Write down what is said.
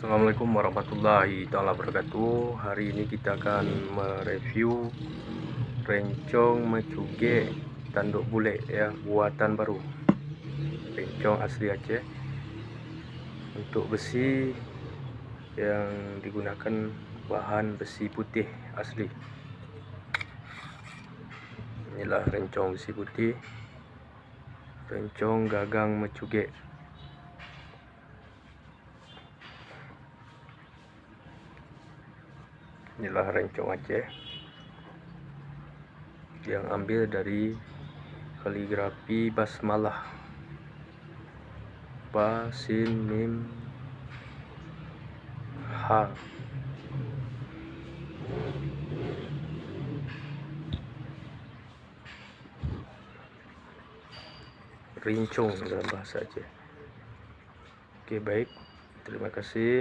Assalamualaikum warahmatullahi taala wabarakatuh. Hari ini kita akan mereview rencong mecuge tanduk bule ya, buatan baru. Rencong asli Aceh. Untuk besi yang digunakan bahan besi putih asli. Inilah rencong besi putih. Rencong gagang mecuge. Inilah rencong Aceh yang ambil dari kaligrafi basmalah, ba, sin, mim, ha. Rincong dalam bahasa Aceh. Oke, baik, terima kasih.